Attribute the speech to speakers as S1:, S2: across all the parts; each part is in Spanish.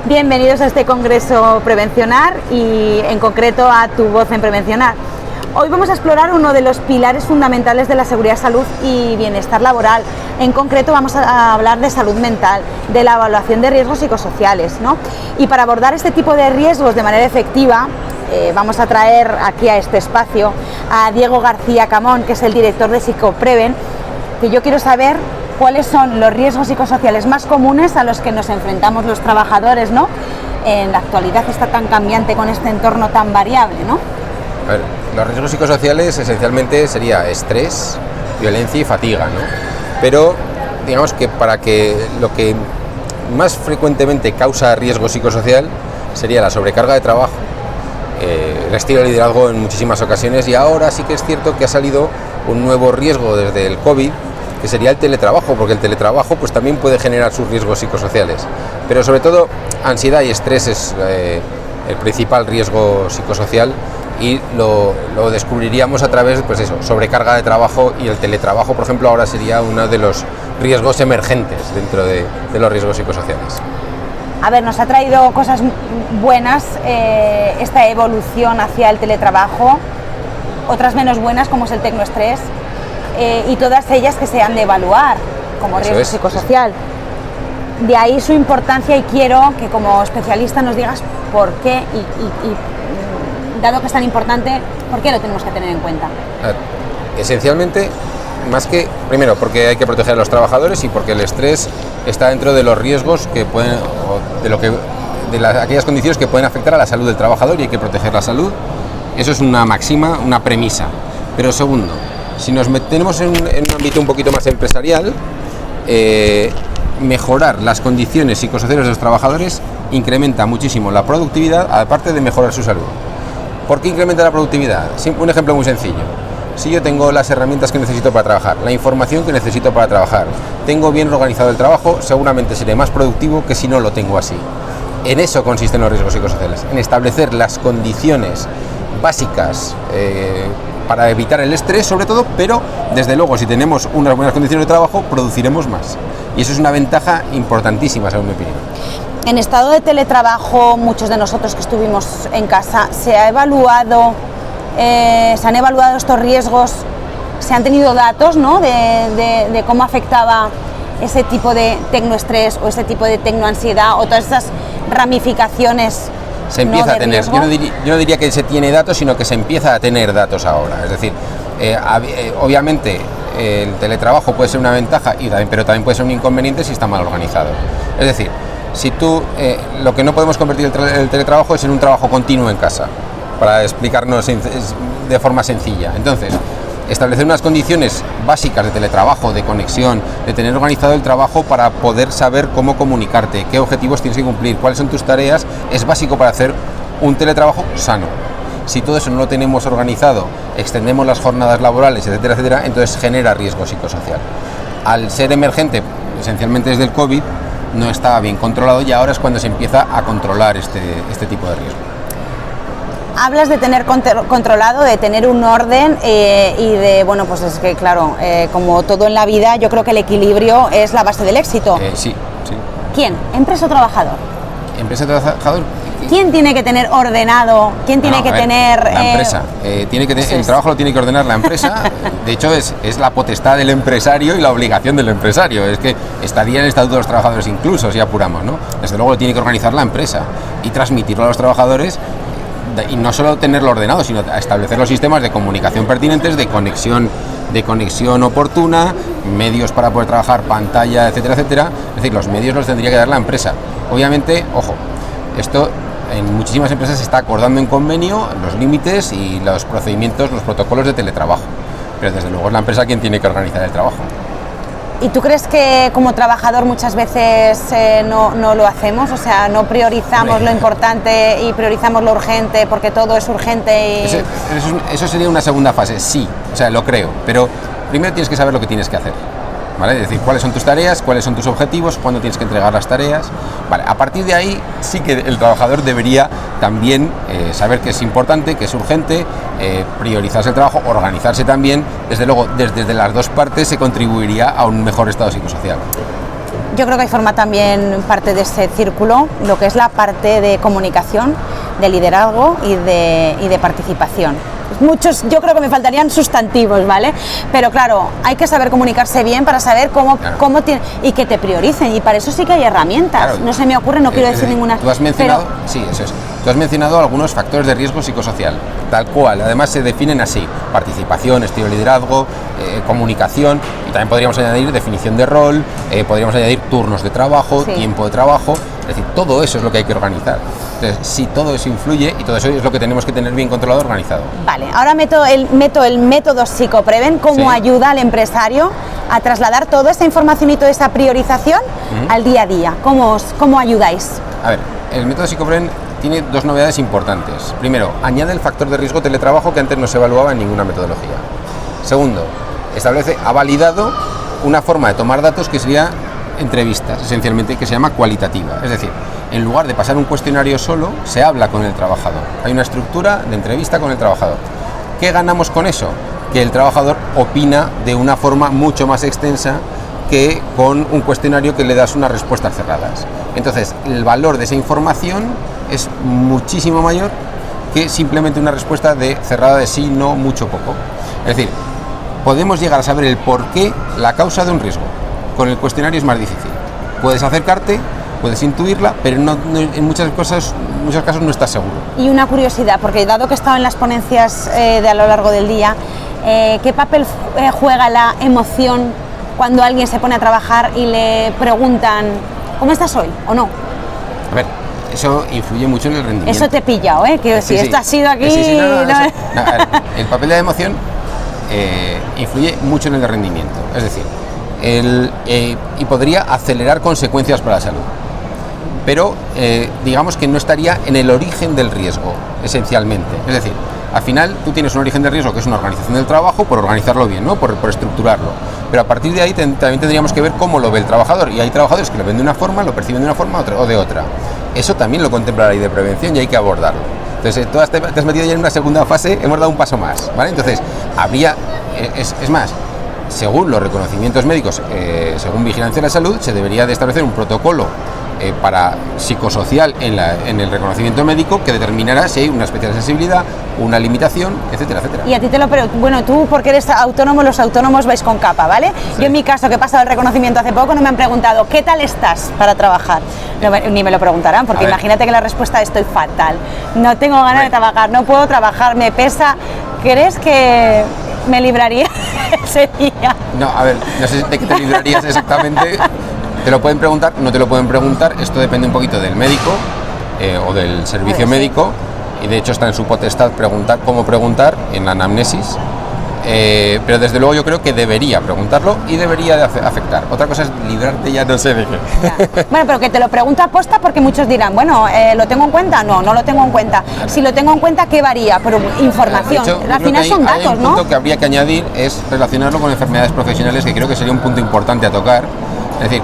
S1: Bienvenidos a este Congreso Prevencionar y en concreto a Tu Voz en Prevencionar. Hoy vamos a explorar uno de los pilares fundamentales de la seguridad, salud y bienestar laboral. En concreto vamos a hablar de salud mental, de la evaluación de riesgos psicosociales, ¿no? Y para abordar este tipo de riesgos de manera efectiva, vamos a traer aquí a este espacio a Diego García Camón, que es el director de Psicopreven, que yo quiero saber cuáles son los riesgos psicosociales más comunes a los que nos enfrentamos los trabajadores, ¿no? En la actualidad está tan cambiante con este entorno tan variable, ¿no?
S2: A ver, los riesgos psicosociales esencialmente sería estrés, violencia y fatiga, ¿no? Pero digamos que para que lo que más frecuentemente causa riesgo psicosocial sería la sobrecarga de trabajo, el estilo de liderazgo en muchísimas ocasiones, y ahora sí que es cierto que ha salido un nuevo riesgo desde el COVID, que sería el teletrabajo, porque el teletrabajo pues también puede generar sus riesgos psicosociales, pero sobre todo ansiedad y estrés es el principal riesgo psicosocial, y lo descubriríamos a través, pues eso, sobrecarga de trabajo, y el teletrabajo, por ejemplo, ahora sería uno de los riesgos emergentes dentro de los riesgos psicosociales.
S1: A ver, nos ha traído cosas buenas esta evolución hacia el teletrabajo, otras menos buenas como es el tecnoestrés, y todas ellas que se han de evaluar como riesgo psicosocial. De ahí su importancia, y quiero que como especialista nos digas por qué y dado que es tan importante, ¿por qué lo tenemos que tener en cuenta?
S2: Esencialmente, más que, primero, porque hay que proteger a los trabajadores y porque el estrés está dentro de los riesgos que pueden, aquellas condiciones que pueden afectar a la salud del trabajador, y hay que proteger la salud. Eso es una máxima, una premisa. Pero segundo, si nos metemos en un ámbito un poquito más empresarial, mejorar las condiciones psicosociales de los trabajadores incrementa muchísimo la productividad, aparte de mejorar su salud. ¿Por qué incrementa la productividad? Un ejemplo muy sencillo. Si yo tengo las herramientas que necesito para trabajar, la información que necesito para trabajar, tengo bien organizado el trabajo, seguramente seré más productivo que si no lo tengo así. En eso consisten los riesgos psicosociales, en establecer las condiciones básicas para evitar el estrés, sobre todo, pero desde luego, si tenemos unas buenas condiciones de trabajo, produciremos más. Y eso es una ventaja importantísima, según mi opinión.
S1: En estado de teletrabajo, muchos de nosotros que estuvimos en casa, se han evaluado estos riesgos, se han tenido datos, ¿no?, de cómo afectaba ese tipo de tecnoestrés o ese tipo de tecnoansiedad o todas esas ramificaciones.
S2: Se empieza a tener, yo no diría que se tiene datos, sino que se empieza a tener datos ahora. Es decir, obviamente el teletrabajo puede ser una ventaja, pero también puede ser un inconveniente si está mal organizado. Es decir, si tú, lo que no podemos convertir el teletrabajo es en un trabajo continuo en casa, para explicarnos de forma sencilla. Entonces, establecer unas condiciones básicas de teletrabajo, de conexión, de tener organizado el trabajo para poder saber cómo comunicarte, qué objetivos tienes que cumplir, cuáles son tus tareas, es básico para hacer un teletrabajo sano. Si todo eso no lo tenemos organizado, extendemos las jornadas laborales, etcétera, etcétera, entonces genera riesgo psicosocial. Al ser emergente, esencialmente desde el COVID, no estaba bien controlado, y ahora es cuando se empieza a controlar este tipo de riesgo.
S1: Hablas de tener controlado, de tener un orden y de, bueno, pues es que claro, como todo en la vida, yo creo que el equilibrio es la base del éxito.
S2: Sí.
S1: ¿Quién? ¿Empresa o trabajador?
S2: ¿Empresa o trabajador?
S1: ¿Quién tiene que tener ordenado? ¿Quién tiene que tener...?
S2: La empresa. El trabajo lo tiene que ordenar la empresa. De hecho, es la potestad del empresario y la obligación del empresario. Es que estaría en el Estatuto de los Trabajadores incluso, si apuramos, ¿no? Desde luego lo tiene que organizar la empresa y transmitirlo a los trabajadores, y no solo tenerlo ordenado, sino establecer los sistemas de comunicación pertinentes, de conexión oportuna, medios para poder trabajar, pantalla, etcétera, etcétera. Es decir, los medios los tendría que dar la empresa. Obviamente, ojo, esto en muchísimas empresas se está acordando en convenio los límites y los procedimientos, los protocolos de teletrabajo, pero desde luego es la empresa quien tiene que organizar el trabajo.
S1: ¿Y tú crees que como trabajador muchas veces no lo hacemos? O sea, no priorizamos lo importante y priorizamos lo urgente porque todo es urgente y...
S2: Eso sería una segunda fase, sí, o sea, lo creo, pero primero tienes que saber lo que tienes que hacer, ¿vale? Es decir, cuáles son tus tareas, cuáles son tus objetivos, cuándo tienes que entregar las tareas, ¿vale? A partir de ahí sí que el trabajador debería también saber que es importante, que es urgente, priorizarse el trabajo, organizarse también. Desde luego, desde las dos partes se contribuiría a un mejor estado psicosocial.
S1: yo creo que forma también parte de ese círculo lo que es la parte de comunicación, de liderazgo y de participación. Muchos, yo creo que me faltarían sustantivos, ¿vale? Pero claro, hay que saber comunicarse bien para saber cómo y que te prioricen, y para eso sí que hay herramientas. Claro. No se me ocurre, no quiero decir ninguna.
S2: Tú has mencionado, sí, eso es. Tú has mencionado algunos factores de riesgo psicosocial, tal cual. Además se definen así: participación, estilo de liderazgo, comunicación, y también podríamos añadir definición de rol, podríamos añadir turnos de trabajo, sí, tiempo de trabajo. Es decir, todo eso es lo que hay que organizar. Entonces, sí, todo eso influye y todo eso es lo que tenemos que tener bien controlado, organizado.
S1: Vale, ahora meto el método Psicopreven como ayuda al empresario a trasladar toda esa información y toda esa priorización al día a día. ¿Cómo ayudáis?
S2: A ver, el método Psicopreven tiene dos novedades importantes. Primero, añade el factor de riesgo teletrabajo que antes no se evaluaba en ninguna metodología. Segundo, ha validado una forma de tomar datos que sería entrevistas, esencialmente, que se llama cualitativa. Es decir, en lugar de pasar un cuestionario solo, se habla con el trabajador. Hay una estructura de entrevista con el trabajador. ¿Qué ganamos con eso? Que el trabajador opina de una forma mucho más extensa que con un cuestionario que le das unas respuestas cerradas. Entonces, el valor de esa información es muchísimo mayor que simplemente una respuesta cerrada de sí, no, mucho, poco. Es decir, podemos llegar a saber el porqué, la causa de un riesgo. Con el cuestionario es más difícil. Puedes acercarte, puedes intuirla, pero en muchos casos no estás seguro.
S1: Y una curiosidad, porque dado que he estado en las ponencias a lo largo del día, ¿qué papel juega la emoción cuando alguien se pone a trabajar y le preguntan ¿cómo estás hoy? ¿O no?
S2: A ver, eso influye mucho en el rendimiento.
S1: Eso te he pillado, que si esto ha sido aquí...
S2: A ver, el papel de la emoción influye mucho en el rendimiento, es decir, y podría acelerar consecuencias para la salud, pero digamos que no estaría en el origen del riesgo, esencialmente. Es decir, al final tú tienes un origen de riesgo que es una organización del trabajo, por organizarlo bien, ¿no? por estructurarlo, pero a partir de ahí también tendríamos que ver cómo lo ve el trabajador, y hay trabajadores que lo ven de una forma, lo perciben de una forma o de otra. Eso también lo contempla la ley de prevención y hay que abordarlo. Entonces, tú te has metido ya en una segunda fase, hemos dado un paso más, ¿vale? Entonces, es más, según los reconocimientos médicos, según Vigilancia de la Salud, se debería de establecer un protocolo para psicosocial en el reconocimiento médico que determinará si hay una especial sensibilidad, una limitación, etcétera, etcétera.
S1: Y a ti bueno, tú porque eres autónomo, los autónomos vais con capa, ¿vale? Sí. Yo en mi caso, que he pasado el reconocimiento hace poco, no me han preguntado ¿qué tal estás para trabajar? No, ni me lo preguntarán, porque imagínate que la respuesta es estoy fatal, no tengo ganas de trabajar, no puedo trabajar, me pesa. ¿Crees que me libraría ese día?
S2: No, a ver, no sé de qué te librarías exactamente. Te lo pueden preguntar, no te lo pueden preguntar, esto depende un poquito del médico o del servicio médico, y de hecho está en su potestad cómo preguntar en la anamnesis, pero desde luego yo creo que debería preguntarlo y debería de afectar. Otra cosa es librarte, ya no sé de qué.
S1: Ya. Bueno, pero que te lo pregunto aposta, porque muchos dirán, bueno, ¿lo tengo en cuenta? No lo tengo en cuenta. Si lo tengo en cuenta, ¿qué varía? Pero información,
S2: hecho,
S1: al final son datos,
S2: hay un punto que habría que añadir, es relacionarlo con enfermedades profesionales, que creo que sería un punto importante a tocar. Es decir,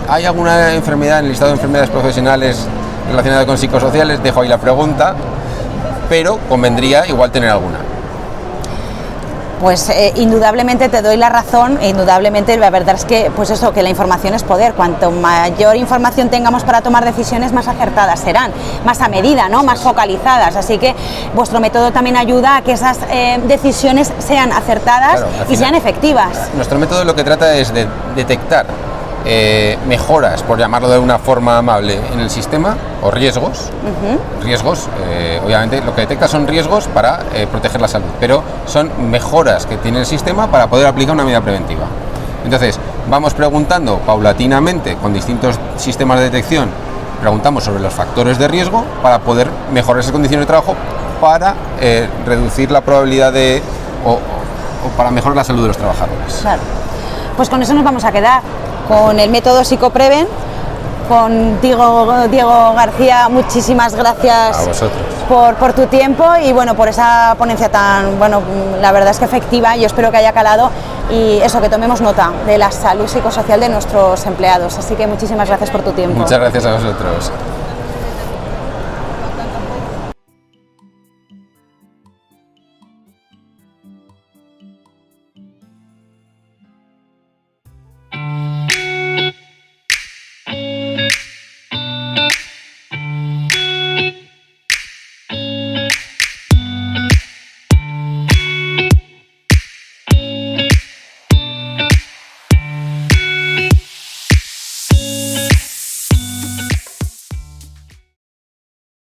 S2: ¿hay alguna enfermedad en el listado de enfermedades profesionales relacionadas con psicosociales? Dejo ahí la pregunta, pero convendría igual tener alguna.
S1: Pues indudablemente te doy la razón, indudablemente la verdad es que pues eso, que la información es poder. Cuanto mayor información tengamos para tomar decisiones, más acertadas serán, más a medida, ¿no? Más focalizadas. Así que vuestro método también ayuda a que esas decisiones sean acertadas y sean efectivas.
S2: Nuestro método lo que trata es de detectar mejoras, por llamarlo de una forma amable, en el sistema, o riesgos. Riesgos, obviamente lo que detecta son riesgos para proteger la salud, pero son mejoras que tiene el sistema para poder aplicar una medida preventiva. Entonces, vamos preguntando paulatinamente con distintos sistemas de detección, preguntamos sobre los factores de riesgo para poder mejorar esas condiciones de trabajo, para reducir la probabilidad o para mejorar la salud de los trabajadores.
S1: Claro. Pues con eso nos vamos a quedar, con el método Psicopreven. Contigo, Diego García, muchísimas gracias
S2: a vosotros
S1: por tu tiempo y bueno, por esa ponencia tan, bueno, la verdad es que efectiva. Yo espero que haya calado y eso, que tomemos nota de la salud psicosocial de nuestros empleados. Así que muchísimas gracias por tu tiempo.
S2: Muchas gracias a vosotros.